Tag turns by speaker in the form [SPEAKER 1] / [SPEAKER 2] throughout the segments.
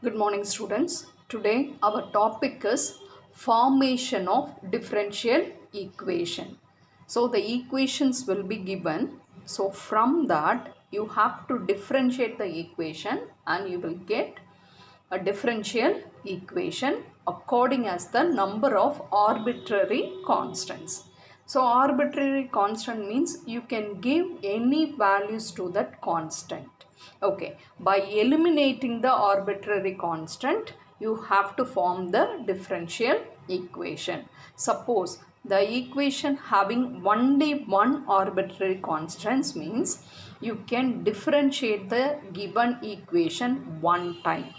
[SPEAKER 1] Good morning, students. Today our topic is formation of differential equation. So the equations will be given. So from that you have to differentiate the equation and you will get a differential equation according as the number of arbitrary constants. So arbitrary constant means you can give any values to that constant. Okay, by eliminating the arbitrary constant, you have to form the differential equation. Suppose the equation having only one arbitrary constant means you can differentiate the given equation one time.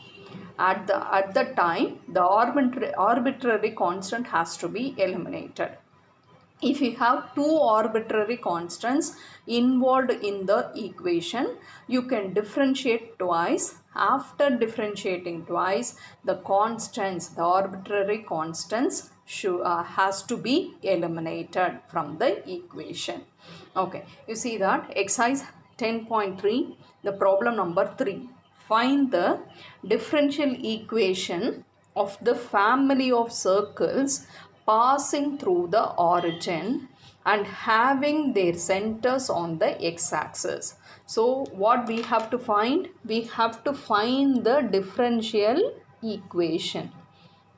[SPEAKER 1] At the time, the arbitrary constant has to be eliminated. If you have two arbitrary constants involved in the equation, you can differentiate twice. After differentiating twice, the constants, the arbitrary constants has to be eliminated from the equation. Okay, you see that exercise 10.3, the problem number 3. Find the differential equation of the family of circles passing through the origin and having their centers on the x-axis. So what we have to find? We have to find the differential equation.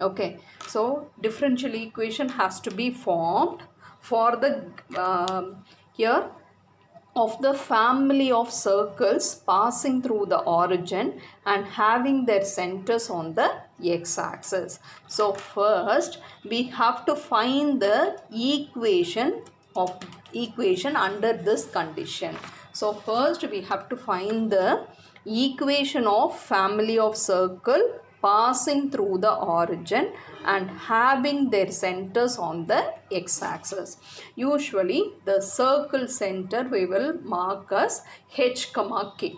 [SPEAKER 1] Okay, so differential equation has to be formed for the here of the family of circles passing through the origin and having their centers on the x-axis. So first we have to find the equation under this condition. So first we have to find the equation of family of circle passing through the origin and having their centers on the x-axis. Usually the circle center we will mark as h comma k.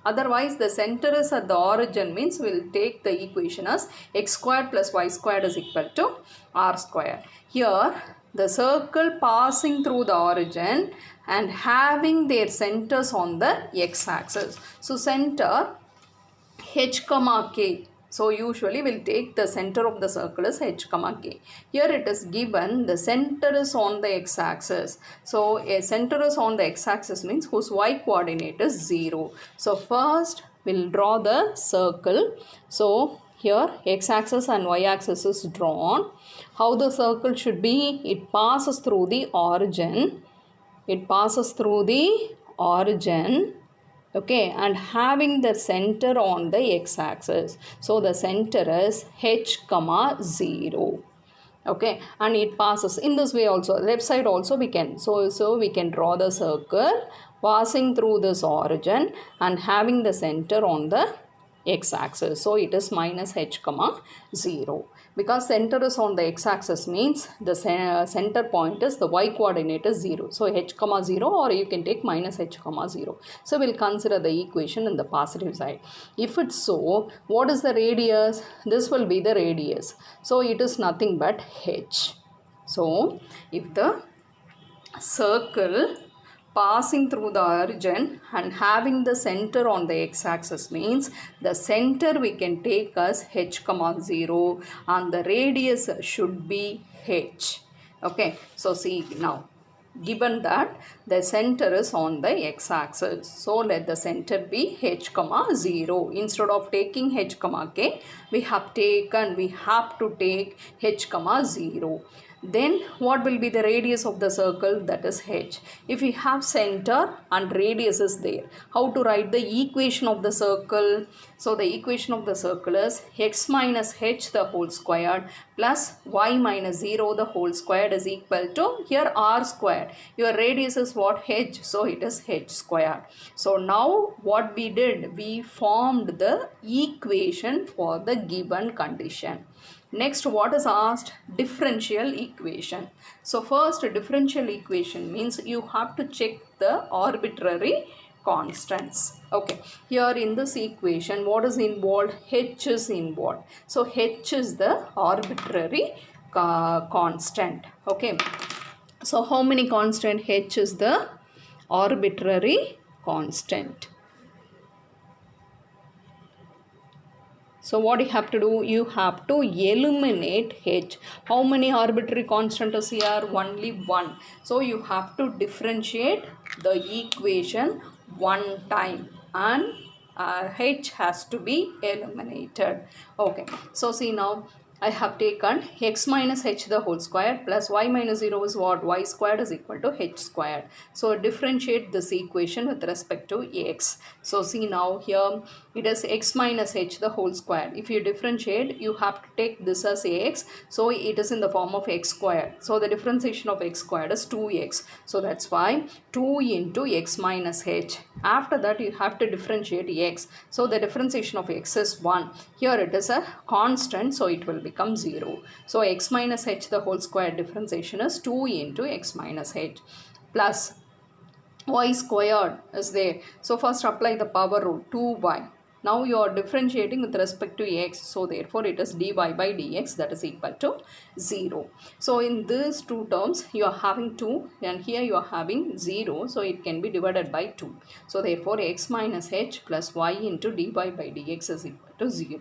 [SPEAKER 1] Otherwise the center is at the origin means we will take the equation as x squared plus y squared is equal to r squared. Here the circle passing through the origin and having their centers on the x-axis. So center h comma k. So usually we'll take the center of the circle as h comma k. Here it is given the center is on the x-axis. So a center is on the x-axis means whose y coordinate is 0. So first we'll draw the circle. So here x-axis and y-axis is drawn. How the circle should be? It passes through the origin. It passes through the origin. Okay, and having the center on the x-axis. So the center is h comma 0. Okay, and it passes in this way also. Left side also we can. So we can draw the circle passing through this origin and having the center on the x-axis. So it is minus h comma 0. Because center is on the x-axis means the center point is the y coordinate is 0. So h comma 0, or you can take minus h comma 0. So we'll consider the equation in the positive side. If it's so, what is the radius? This will be the radius. So it is nothing but h. So if the circle passing through the origin and having the center on the x-axis means the center we can take as h comma 0 and the radius should be h. Okay, so see now, given that the center is on the x-axis, so let the center be h comma 0. Instead of taking h comma k, we have to take h comma 0. Then what will be the radius of the circle? That is h. If we have center and radius is there, how to write the equation of the circle? So the equation of the circle is x minus h the whole squared plus y minus 0 the whole squared is equal to here r squared. Your radius is what? h. So it is h squared. So now what we did? We formed the equation for the given condition. Next, what is asked? Differential equation. So first, differential equation means you have to check the arbitrary constants. Okay, here in this equation, what is involved? H is involved. So h is the arbitrary constant. Okay, so how many constant? H is the arbitrary constant. So what you have to do? You have to eliminate h. How many arbitrary constants is here? Only one. So you have to differentiate the equation one time and h has to be eliminated. Okay. So see now, I have taken x minus h the whole square plus y minus 0 is what? Y squared is equal to h squared. So differentiate this equation with respect to x. So see now here it is x minus h the whole square. If you differentiate, you have to take this as x. So it is in the form of x squared. So the differentiation of x squared is 2x. So that's why 2 into x minus h. After that you have to differentiate x. So the differentiation of x is 1. Here it is a constant, so it will become 0. So x minus h the whole square differentiation is 2 into x minus h plus y squared is there. So first apply the power rule, 2y. Now you are differentiating with respect to x, so therefore it is dy by dx, that is equal to 0. So in these two terms you are having 2 and here you are having 0, so it can be divided by 2. So therefore x minus h plus y into dy by dx is equal to 0.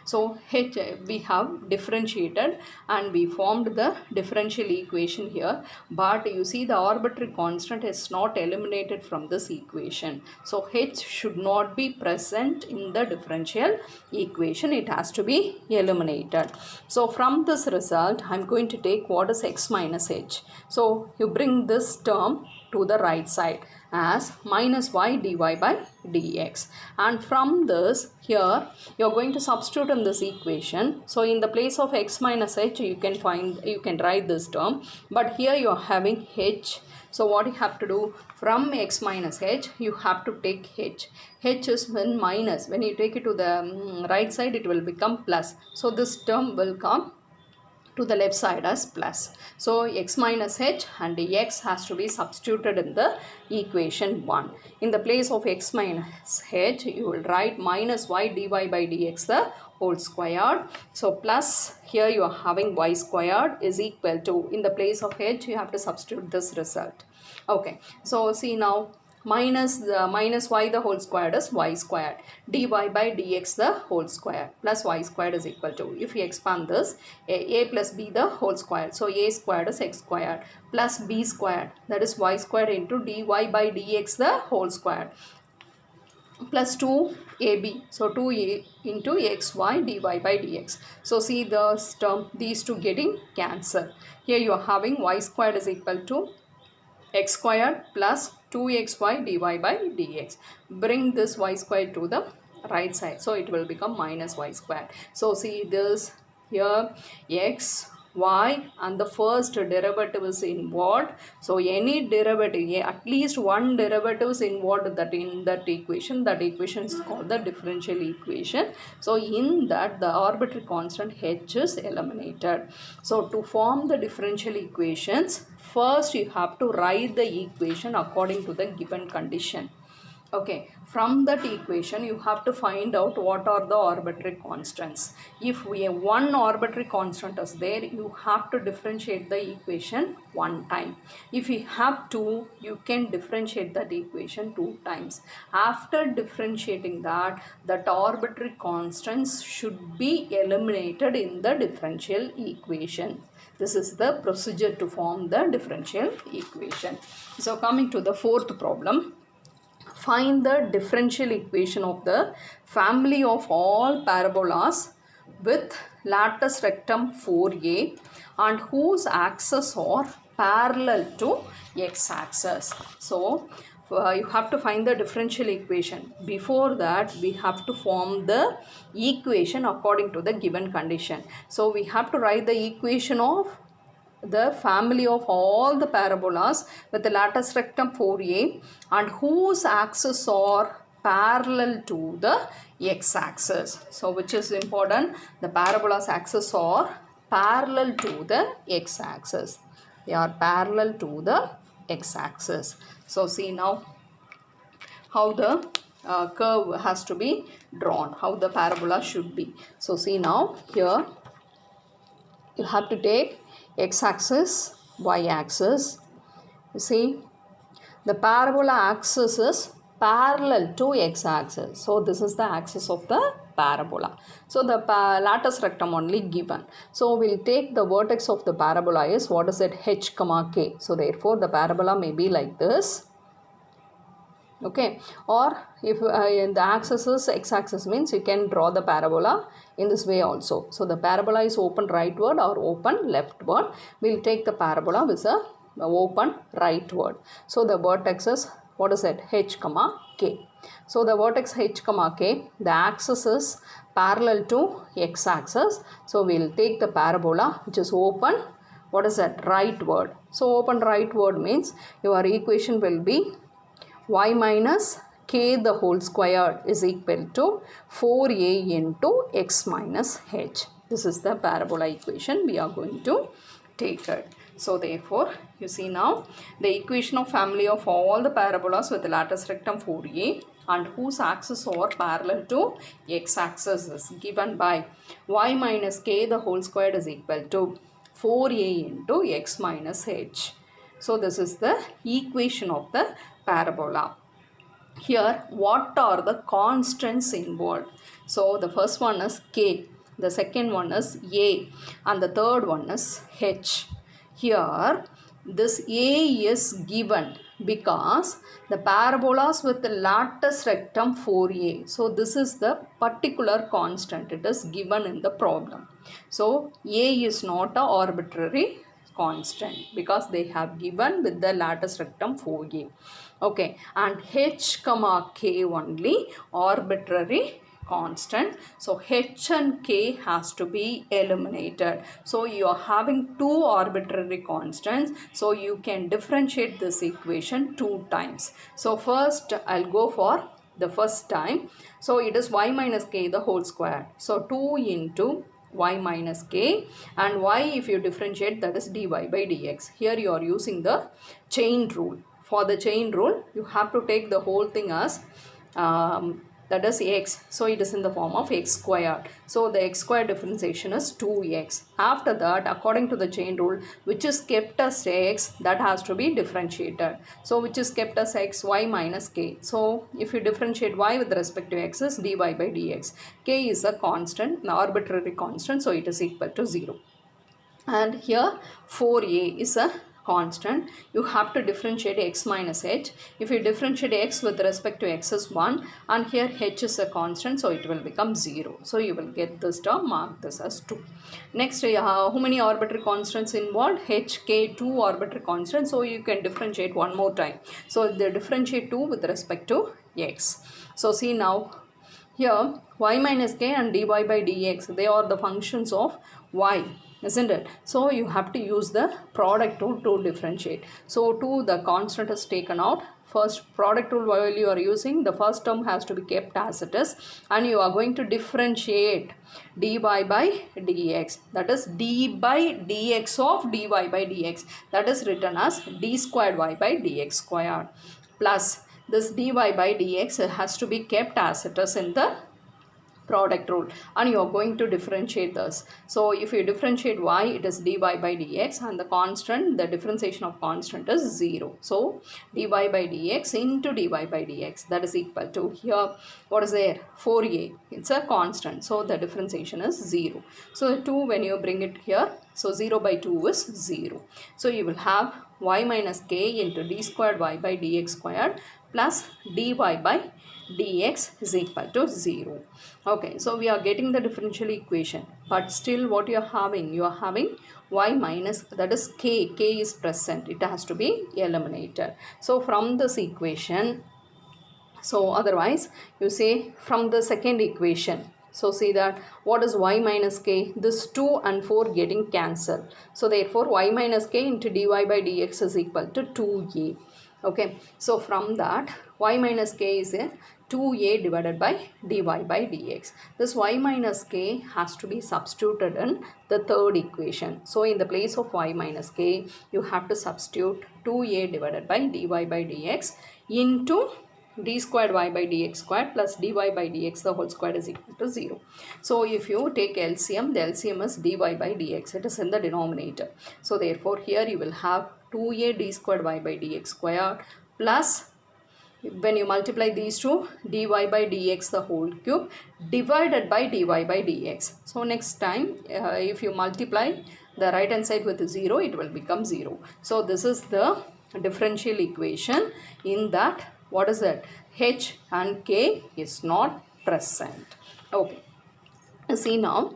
[SPEAKER 1] So h we have differentiated and we formed the differential equation here, but you see the arbitrary constant is not eliminated from this equation. So h should not be present in the differential equation, it has to be eliminated. So from this result I am going to take what is x minus h. So you bring this term to the right side as minus y dy by dx, and from this here you are going to substitute in this equation. So in the place of x minus h you can write this term, but here you are having h. So what you have to do, from x minus h you have to take h. H is when minus, when you take it to the right side it will become plus. So this term will come to the left side as plus. So x minus h and x has to be substituted in the equation 1. In the place of x minus h you will write minus y dy by dx the whole squared. So plus here you are having y squared is equal to, in the place of h you have to substitute this result. Okay, so see now, minus y the whole squared is y squared, dy by dx the whole square plus y squared is equal to, if you expand this, a plus b the whole square, so a squared is x squared plus b squared, that is y squared into dy by dx the whole square plus 2ab, so 2a into xy dy by dx. So see the term, these two getting cancelled. Here you are having y squared is equal to x squared plus 2xy dy by dx. Bring this y squared to the right side, so it will become minus y squared. So see this here, x, y and the first derivative is involved. So any derivative, at least one derivative is involved that in that equation is called the differential equation. So in that the arbitrary constant h is eliminated. So to form the differential equations, first you have to write the equation according to the given condition. Okay, from that equation you have to find out what are the arbitrary constants. If we have one arbitrary constant is there, you have to differentiate the equation one time. If you have two, you can differentiate that equation two times. After differentiating that arbitrary constants should be eliminated in the differential equation. This is the procedure to form the differential equation. So coming to the fourth problem. Find the differential equation of the family of all parabolas with latus rectum 4a and whose axes are parallel to x-axis. So you have to find the differential equation. Before that we have to form the equation according to the given condition. So we have to write the equation of the family of all the parabolas with the latus rectum 4a and whose axes are parallel to the x-axis. So which is important? The parabola's axes are parallel to the x-axis. They are parallel to the x-axis. So see now how the curve has to be drawn, how the parabola should be. So see now here you have to take x-axis, y-axis. You see the parabola axis is parallel to x-axis. So this is the axis of the parabola. So the latus rectum only given. So we'll take the vertex of the parabola is what is it, h comma k. So therefore the parabola may be like this. Okay, or if the axis is x-axis means you can draw the parabola in this way also. So the parabola is open rightward or open leftward. We'll take the parabola with a open rightward. So the vertex is what is it, h comma k. So the vertex h comma k, the axis is parallel to x-axis. So we'll take the parabola which is open, what is that, rightward. So open rightward means your equation will be y minus k the whole square is equal to 4a into x minus h. This is the parabola equation we are going to take it. So therefore, you see now the equation of family of all the parabolas with the latus rectum 4a and whose axes are parallel to x-axis is given by y minus k the whole square is equal to 4a into x minus h. So this is the equation of the parabola. Here, what are the constants involved? So the first one is k, the second one is a, and the third one is h. Here, this a is given because the parabolas with the latus rectum 4a. So this is the particular constant. It is given in the problem. So a is not an arbitrary constant because they have given with the latus rectum 4a. Okay, and h comma k only arbitrary constant. So h and k has to be eliminated. So you are having two arbitrary constants. So you can differentiate this equation two times. So first I'll go for the first time. So it is y minus k the whole square. So 2 into y minus k, and y if you differentiate, that is dy by dx. Here you are using the chain rule. For the chain rule, you have to take the whole thing as that is x. So it is in the form of x squared. So the x squared differentiation is 2x. After that, according to the chain rule, which is kept as x, that has to be differentiated. So which is kept as x, y minus k. So if you differentiate y with respect to x is dy by dx. K is a constant, an arbitrary constant, so it is equal to 0. And here 4a is a constant. You have to differentiate x minus h. If you differentiate x with respect to x is 1, and here h is a constant, so it will become 0. So you will get this term, mark this as 2. Next, how many arbitrary constants involved? h, k, 2 arbitrary constants. So you can differentiate one more time. So they differentiate 2 with respect to x. So see now, here y minus k and dy by dx, they are the functions of y, isn't it? So you have to use the product rule to differentiate. So 2, the constant is taken out. First product rule while you are using, the first term has to be kept as it is, and you are going to differentiate dy by dx, that is d by dx of dy by dx, that is written as d squared y by dx squared, plus this dy by dx has to be kept as it is in the product rule, and you are going to differentiate this. So if you differentiate y, it is dy by dx, and the constant, the differentiation of constant is 0. So dy by dx into dy by dx, that is equal to, here what is there, 4a, it's a constant, so the differentiation is 0. So the 2, when you bring it here, so 0 by 2 is 0. So you will have y minus k into d squared y by dx squared plus dy by dx is equal to 0. Okay, so we are getting the differential equation, but still what you are having? You are having y minus, that is k is present, it has to be eliminated. So from this equation, so otherwise you say from the second equation, so see that what is y minus k, this 2 and 4 getting cancelled. So therefore y minus k into dy by dx is equal to 2a. Okay, so from that y minus k is a 2a divided by dy by dx. This y minus k has to be substituted in the third equation. So in the place of y minus k, you have to substitute 2a divided by dy by dx into d squared y by dx squared plus dy by dx the whole square is equal to 0. So if you take LCM, the LCM is dy by dx, it is in the denominator. So therefore here you will have 2a d squared y by dx squared plus when you multiply these two, dy by dx the whole cube divided by dy by dx. So next time if you multiply the right hand side with 0, it will become 0. So this is the differential equation. In that, what is it? H and k is not present. Okay. See now,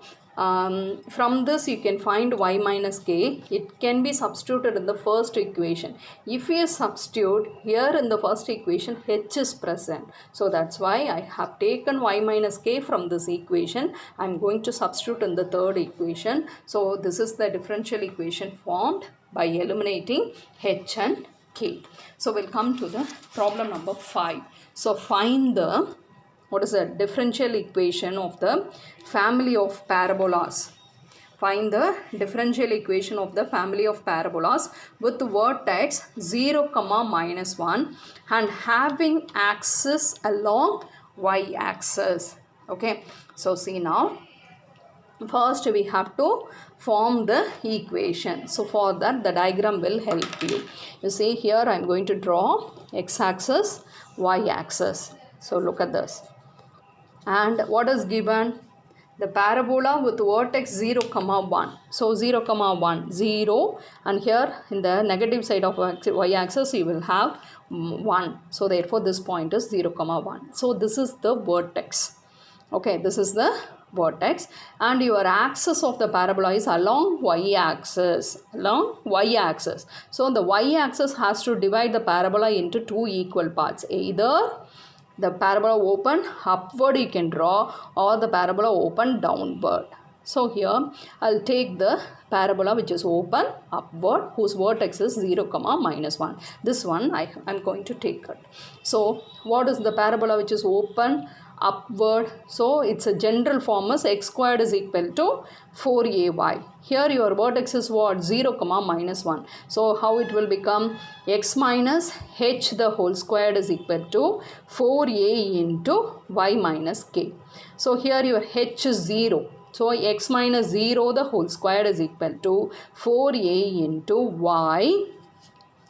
[SPEAKER 1] from this you can find y minus k. It can be substituted in the first equation. If you substitute here in the first equation, h is present. So that's why I have taken y minus k from this equation. I am going to substitute in the third equation. So this is the differential equation formed by eliminating h and k. So we'll come to the problem number 5. So find the, what is the differential equation of the family of parabolas. Find the differential equation of the family of parabolas with vertex 0, minus 1 and having axis along y-axis. Okay, so see now, first we have to form the equation. So for that, the diagram will help you. You see here I am going to draw x-axis, y-axis. So look at this. And what is given? The parabola with vertex 0, 1. So 0, 1, 0, and here in the negative side of y-axis you will have 1. So therefore this point is 0, 1. So this is the vertex. Okay, this is the vertex, and your axis of the parabola is along y-axis. Along y-axis. So the y-axis has to divide the parabola into two equal parts. Either the parabola open upward you can draw, or the parabola open downward. So here I'll take the parabola which is open upward, whose vertex is 0, minus 1. This one I'm going to take it. So what is the parabola which is open upward? So it's a general form is x squared is equal to 4ay. Here your vertex is what? 0, minus 1. So how it will become? X minus h the whole squared is equal to 4a into y minus k. So here your h is 0. So x minus 0 the whole squared is equal to 4a into y.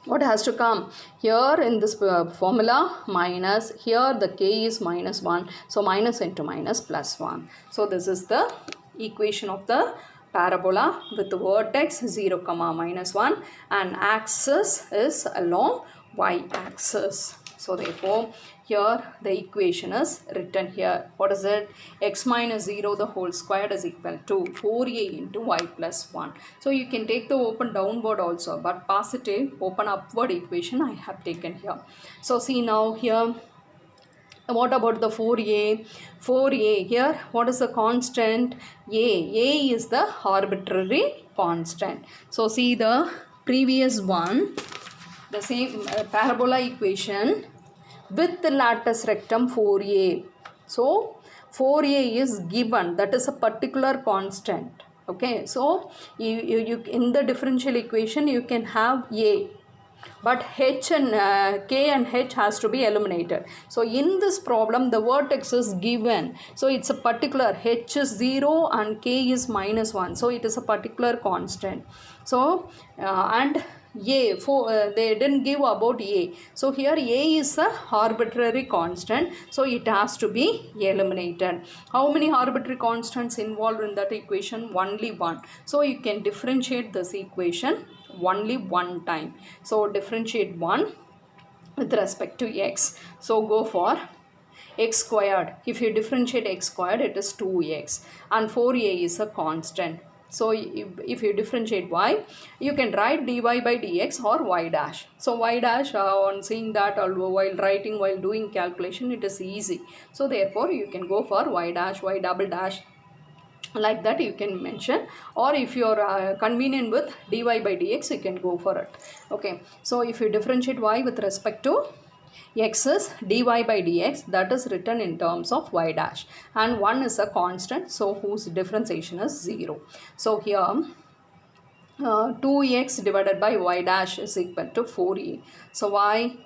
[SPEAKER 1] What has to come? Here in this formula, minus, here the k is minus 1. So minus into minus plus 1. So this is the equation of the parabola with the vertex 0, minus 1 and axis is along y-axis. So therefore here the equation is written here. What is it? X minus 0 the whole squared is equal to 4a into y plus 1. So you can take the open downward also, but positive open upward equation I have taken here. So see now here, what about the 4a? 4a here, what is the constant? A is the arbitrary constant. So see the previous one, the same parabola equation with the latus rectum 4a. So 4a is given, that is a particular constant. Okay, so you in the differential equation you can have a, but h and k and h has to be eliminated. So in this problem the vertex is given, so it's a particular, h is 0 and k is minus 1, so it is a particular constant. So and a, they didn't give about a, so here a is a arbitrary constant, so it has to be eliminated. How many arbitrary constants involved in that equation? Only one. So you can differentiate this equation only one time. So differentiate 1 with respect to x. So go for x squared. If you differentiate x squared, it is 2x, and 4a is a constant. So if you differentiate y, you can write dy by dx or y dash. So y dash, on seeing that, while writing, while doing calculation, it is easy. So therefore you can go for y dash, y double dash, like that you can mention, or if you are convenient with dy by dx, you can go for it. Okay, so if you differentiate y with respect to x is dy by dx, that is written in terms of y dash, and 1 is a constant, so whose differentiation is 0. So here 2x divided by y dash is equal to 4a. So y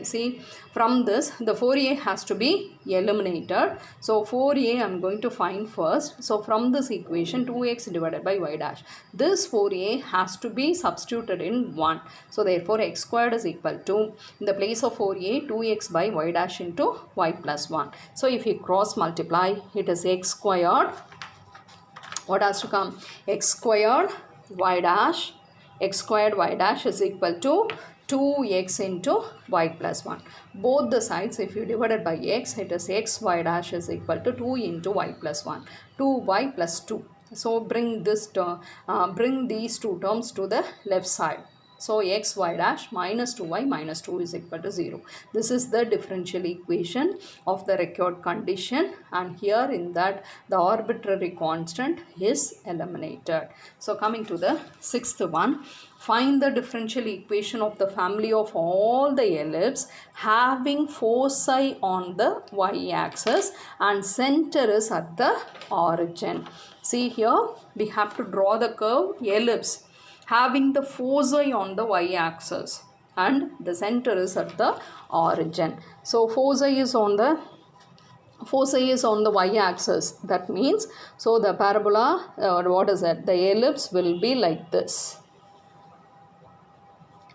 [SPEAKER 1] See, from this the 4a has to be eliminated. So 4a I am going to find first. So from this equation 2x divided by y dash, this 4a has to be substituted in 1. So therefore x squared is equal to, in the place of 4a, 2x by y dash into y plus 1. So if you cross multiply, it is x squared. What has to come? X squared y dash, x squared y dash is equal to 2x into y plus 1. Both the sides, if you divide it by x, it is x y dash is equal to 2 into y plus 1. 2y plus 2. So bring this term, bring these two terms to the left side. So x y dash minus 2y minus 2 is equal to 0. This is the differential equation of the required condition, and here in that the arbitrary constant is eliminated. So coming to the sixth one, find the differential equation of the family of all the ellipses having foci on the y-axis and center is at the origin. See here, we have to draw the curve ellipse having the foci on the y-axis and the center is at the origin. So foci is on the y-axis. That means, so the parabola, what is it? The ellipse will be like this.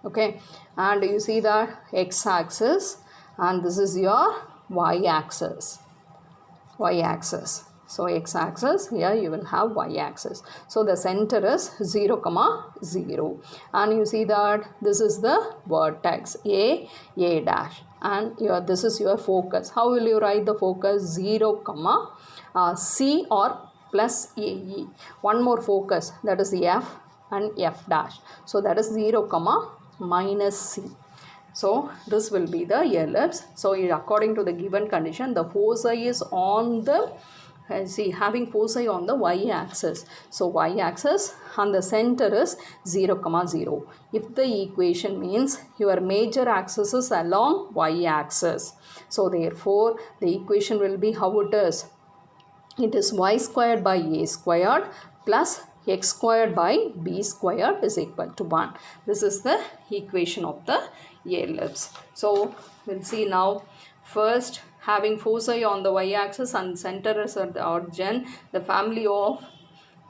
[SPEAKER 1] Okay, and you see the x-axis and this is your y-axis. So x-axis, here you will have y-axis. So the center is 0, 0. And you see that this is the vertex A dash. And this is your focus. How will you write the focus? 0, C or plus AE. One more focus, that is F and F dash. So that is 0, minus C. So this will be the ellipse. So according to the given condition, the foci is on the having foci on the y-axis. So y-axis and the center is 0, 0. If the equation means your major axis is along y-axis, so therefore the equation will be how it is. It is y squared by a squared plus x squared by b squared is equal to 1. This is the equation of the ellipse. So we'll see now. First, having foci on the y-axis and center is at the origin, the family of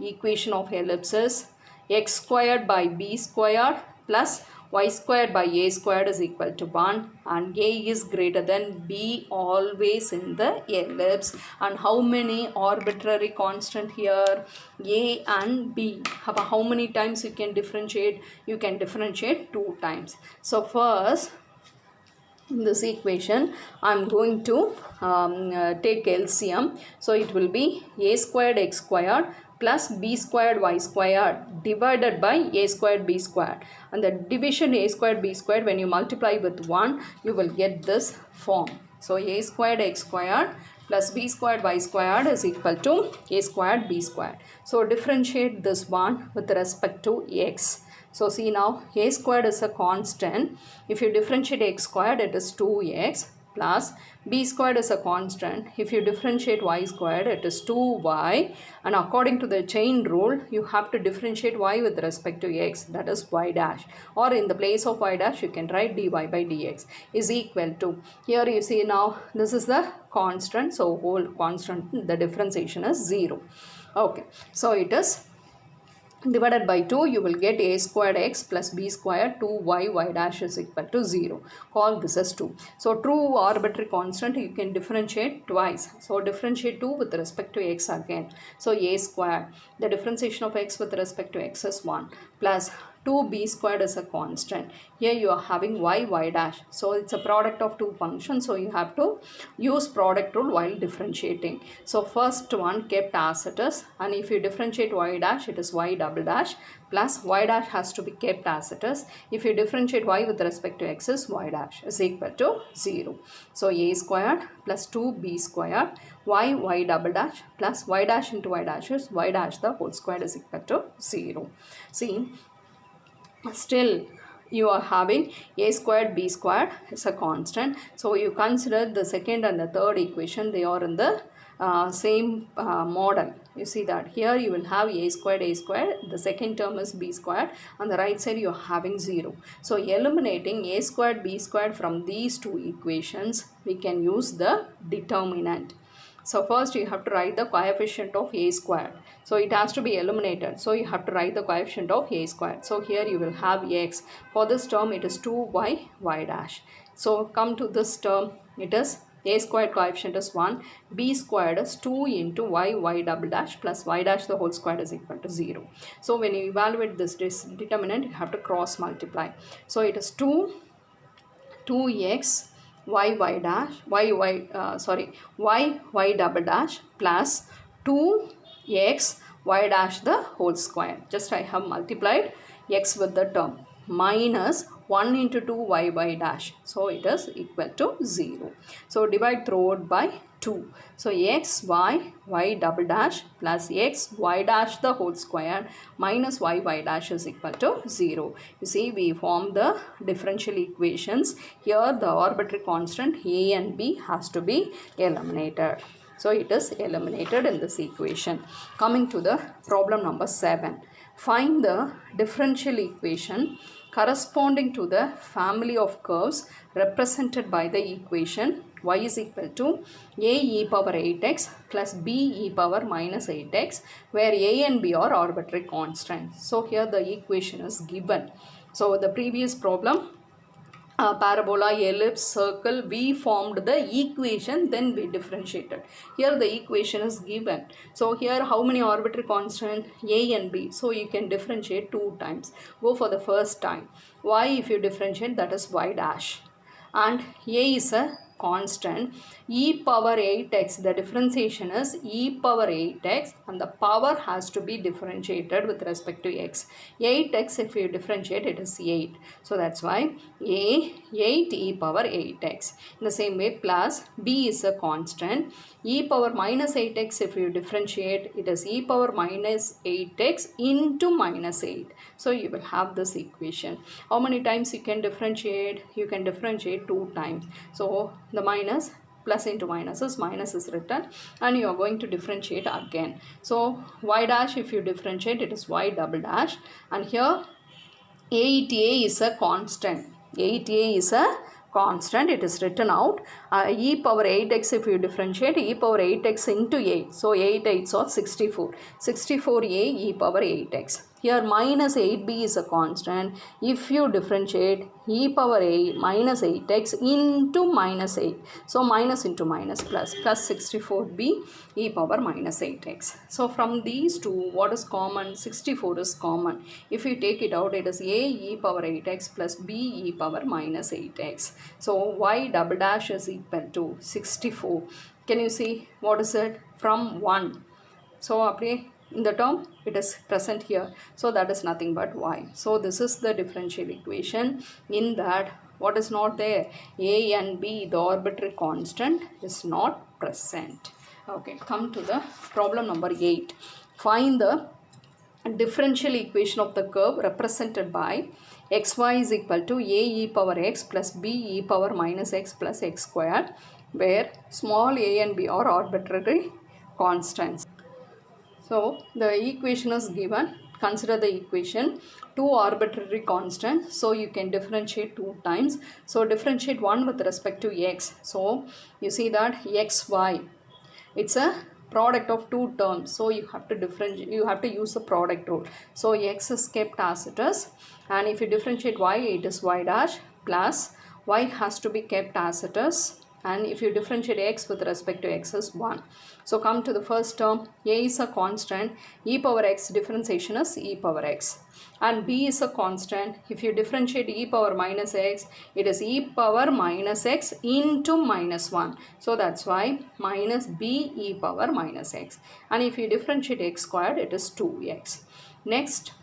[SPEAKER 1] equation of ellipses x squared by b squared plus y squared by a squared is equal to 1, and a is greater than b always in the ellipse. And how many arbitrary constant here? A and b. How many times you can differentiate? You can differentiate 2 times. So first, in this equation I am going to take LCM. So it will be a squared x squared plus b squared y squared divided by a squared b squared, and the division a squared b squared, when you multiply with 1 you will get this form. So a squared x squared plus b squared y squared is equal to a squared b squared. So differentiate this one with respect to x. So see now, a squared is a constant. If you differentiate x squared, it is 2x plus b squared is a constant. If you differentiate y squared, it is 2y. And according to the chain rule, you have to differentiate y with respect to x, that is y dash. Or in the place of y dash, you can write dy by dx is equal to, here you see now, this is the constant. So whole constant, the differentiation is 0. Okay, so it is divided by 2, you will get a squared x plus b squared 2y y dash is equal to 0. Call this as 2. So true arbitrary constant you can differentiate twice. So differentiate 2 with respect to x again. So a squared, the differentiation of x with respect to x is 1 plus 2b squared is a constant. Here you are having y dash. So it's a product of two functions. So you have to use product rule while differentiating. So first one kept as it is, and if you differentiate y dash, it is y double dash plus y dash has to be kept as it is. If you differentiate y with respect to x is y dash is equal to 0. So a squared plus 2b squared y double dash plus y dash into y dash is y dash the whole squared is equal to 0. See, still you are having a squared b squared is a constant. So you consider the second and the third equation, they are in the same model. You see that here you will have a squared, the second term is b squared, on the right side you are having 0. So eliminating a squared, b squared from these two equations, we can use the determinant. So first you have to write the coefficient of a squared. So it has to be eliminated. So you have to write the coefficient of a squared. So here you will have x. For this term it is 2y, y dash. So come to this term, it is a squared coefficient is 1, b squared is 2 into y, y double dash plus y dash the whole squared is equal to 0. So when you evaluate this determinant, you have to cross multiply. So it is 2x y dash y double dash plus 2x y dash the whole square. Just I have multiplied x with the term minus 1 into 2 y dash. So it is equal to 0. So divide throughout by 2. So x y double dash plus x y dash the whole square minus y dash is equal to 0. You see, we form the differential equations. Here the arbitrary constant a and b has to be eliminated. So it is eliminated in this equation. Coming to the problem number 7. Find the differential equation corresponding to the family of curves represented by the equation y is equal to a e power 8x plus b e power minus 8x, where a and b are arbitrary constants. So here the equation is given. So the previous problem, parabola, ellipse, circle, we formed the equation, then we differentiated. Here the equation is given. So here how many arbitrary constant? A and b. So you can differentiate 2 times. Go for the first time. Y, if you differentiate, that is y dash. And a is a constant. E power 8x, the differentiation is e power 8x, and the power has to be differentiated with respect to x. 8x, if you differentiate, it is 8. So that's why a 8 e power 8x. In the same way, plus b is a constant. E power minus 8x, if you differentiate, it is e power minus 8x into minus 8. So you will have this equation. How many times you can differentiate? You can differentiate 2 times. So the minus, plus into minus is written, and you are going to differentiate again. So y dash, if you differentiate, it is y double dash, and here 8a is a constant. 8a is a constant, it is written out. E power 8x, if you differentiate, e power 8x into 8. So 8 8s are 64. 64a e power 8x. Here minus 8b is a constant. If you differentiate, e power a minus 8x into minus 8. So minus into minus plus 64b e power minus 8x. So from these two, what is common? 64 is common. If you take it out, it is a e power 8x plus b e power minus 8x. So y double dash is equal to 64. Can you see what is it? From 1. So apply in the term, it is present here. So that is nothing but y. So this is the differential equation. In that, what is not there? A and b, the arbitrary constant, is not present. Okay, come to the problem number 8. Find the differential equation of the curve represented by xy is equal to a e power x plus b e power minus x plus x squared, where small a and b are arbitrary constants. So the equation is given. Consider the equation. 2 arbitrary constants. So you can differentiate 2 times. So differentiate 1 with respect to x. So you see that xy, it's a product of 2 terms. So you have to differentiate. You have to use the product rule. So x is kept as it is, and if you differentiate y, it is y dash, plus y has to be kept as it is. And if you differentiate x with respect to x is 1. So come to the first term. A is a constant. E power x differentiation is e power x. And b is a constant. If you differentiate e power minus x, it is e power minus x into minus 1. So that's why minus b e power minus x. And if you differentiate x squared, it is 2x. Next,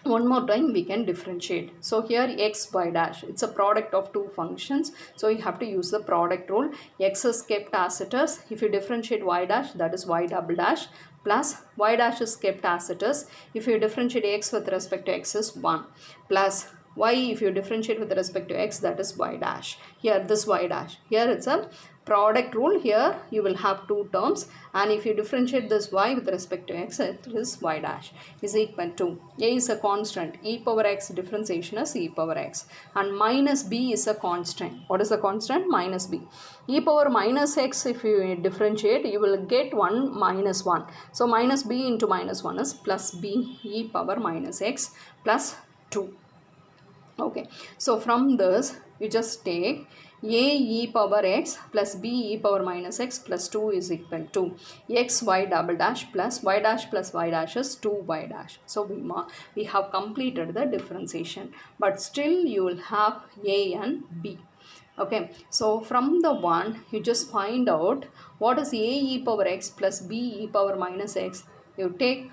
[SPEAKER 1] one more time we can differentiate. So here x y dash, it's a product of 2 functions. So you have to use the product rule. X is kept as it is. If you differentiate y dash, that is y double dash, plus y dash is kept as it is. If you differentiate x with respect to x is 1, plus y, if you differentiate with respect to x, that is y dash. Here this y dash, here it's a product rule, here you will have two terms, and if you differentiate this y with respect to x, it is y dash is equal to, a is a constant, e power x differentiation is e power x, and minus b is a constant. What is the constant? Minus b. E power minus x, if you differentiate, you will get 1 minus 1. So minus b into minus 1 is plus b e power minus x plus 2. Okay, so from this you just take a e power x plus b e power minus x plus 2 is equal to x y double dash plus y dash is 2y dash. So we have completed the differentiation, but still you will have a and b. Okay, so from the one you just find out what is a e power x plus b e power minus x. You take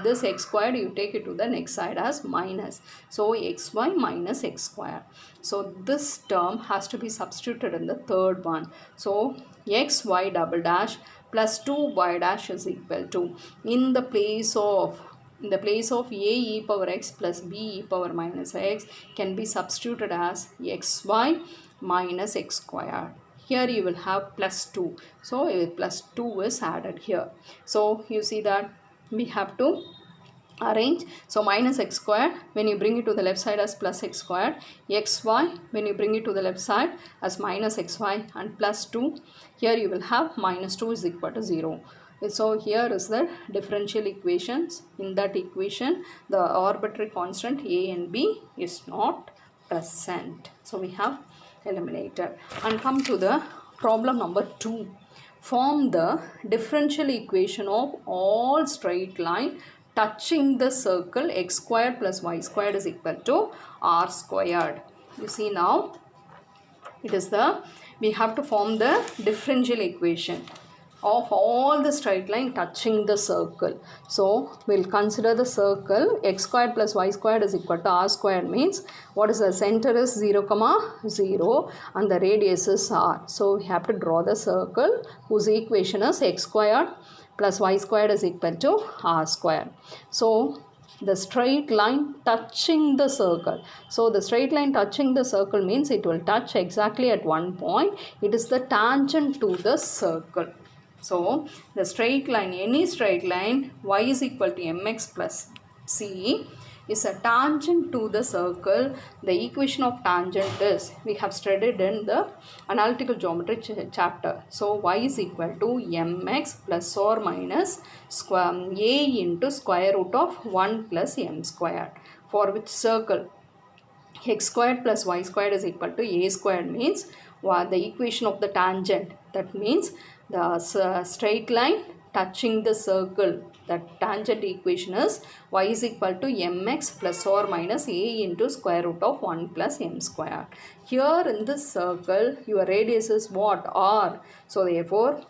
[SPEAKER 1] this x squared, you take it to the next side as minus. So xy minus x square. So this term has to be substituted in the third one. So xy double dash plus 2y dash is equal to, in the place of a e power x plus b e power minus x can be substituted as xy minus x square. Here you will have plus 2. So plus 2 is added here. So you see that we have to arrange. So minus x squared, when you bring it to the left side as plus x squared, xy when you bring it to the left side as minus xy, and plus 2. Here you will have minus 2 is equal to 0. So here is the differential equations. In that equation the arbitrary constant a and b is not present. So we have eliminated, and come to the problem number 2. Form the differential equation of all straight line touching the circle x squared plus y squared is equal to r squared. You see now, it is we have to form the differential equation of all the straight line touching the circle. So we'll consider the circle x squared plus y squared is equal to r squared, means what is the center is 0, 0 and the radius is r. So we have to draw the circle whose equation is x squared plus y squared is equal to r squared. So the straight line touching the circle. So the straight line touching the circle means it will touch exactly at one point. It is the tangent to the circle. So the straight line, any straight line y is equal to mx plus c is a tangent to the circle. The equation of tangent is, we have studied in the analytical geometry chapter. So y is equal to mx plus or minus a into square root of 1 plus m squared. For which circle x squared plus y squared is equal to a squared, means the equation of the tangent. That means the straight line touching the circle, the tangent equation is y is equal to mx plus or minus a into square root of 1 plus m squared. Here in this circle your radius is what? R. So therefore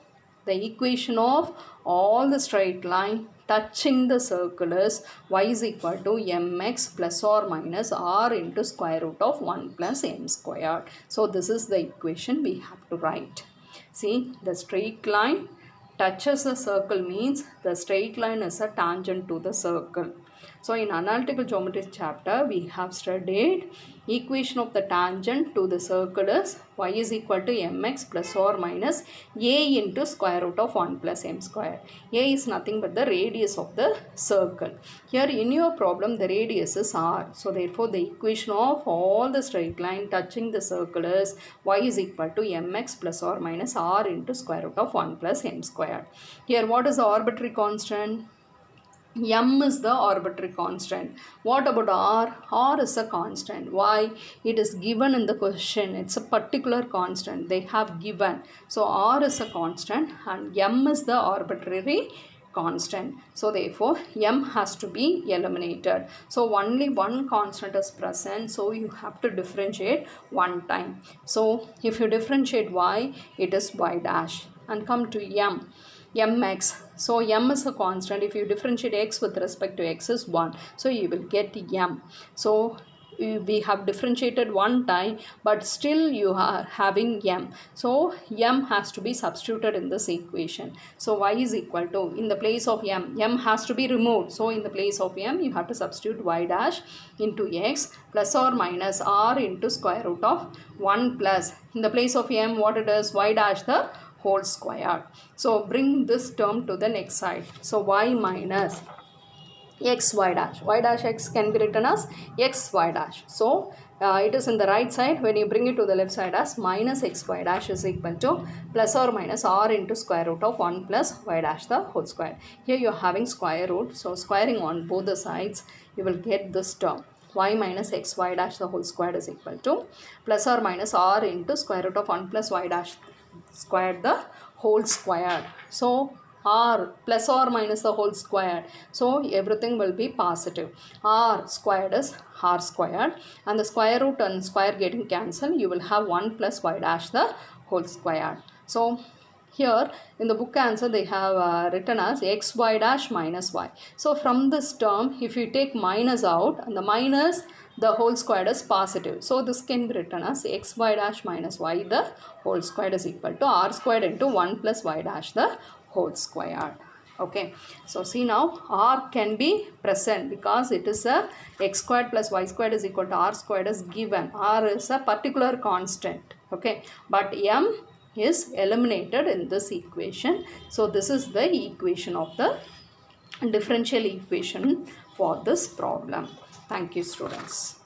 [SPEAKER 1] the equation of all the straight line touching the circle is y is equal to mx plus or minus r into square root of 1 plus m squared. So this is the equation we have to write. See, the straight line touches the circle means the straight line is a tangent to the circle. So in analytical geometry chapter we have studied equation of the tangent to the circle is y is equal to mx plus or minus a into square root of 1 plus m square. A is nothing but the radius of the circle. Here in your problem the radius is r. So therefore the equation of all the straight line touching the circle is y is equal to mx plus or minus r into square root of 1 plus m square. Here what is the arbitrary constant? M is the arbitrary constant. What about R? R is a constant. Why? It is given in the question. It's a particular constant they have given. So R is a constant and M is the arbitrary constant. So therefore M has to be eliminated. So only one constant is present. So you have to differentiate one time. So if you differentiate y, it is y dash. And come to M. Mx. So m is a constant. If you differentiate x with respect to x is 1. So you will get m. So we have differentiated one time, but still you are having m. So m has to be substituted in this equation. So y is equal to, in the place of m has to be removed. So in the place of m, you have to substitute y dash into x plus or minus r into square root of 1 plus, in the place of m, what it is, y dash the whole square. So bring this term to the next side. So y minus x y dash x can be written as x y dash. So it is in the right side. When you bring it to the left side as minus x y dash is equal to plus or minus r into square root of 1 plus y dash the whole square. Here you are having square root. So squaring on both the sides, you will get this term. Y minus x y dash the whole square is equal to plus or minus r into square root of 1 plus y dash squared the whole square. So r plus or minus the whole square, so everything will be positive. R squared is r squared, and the square root and square getting cancelled, you will have 1 plus y dash the whole square. So here in the book answer they have written as x y dash minus y. So from this term, if you take minus out, and the minus the whole squared is positive, so this can be written as x y dash minus y the whole squared is equal to r squared into 1 plus y dash the whole squared. Okay, so see now r can be present because it is a x squared plus y squared is equal to r squared is given. R is a particular constant. Okay, but m is eliminated in this equation. So this is the equation of the differential equation for this problem. Thank you, students.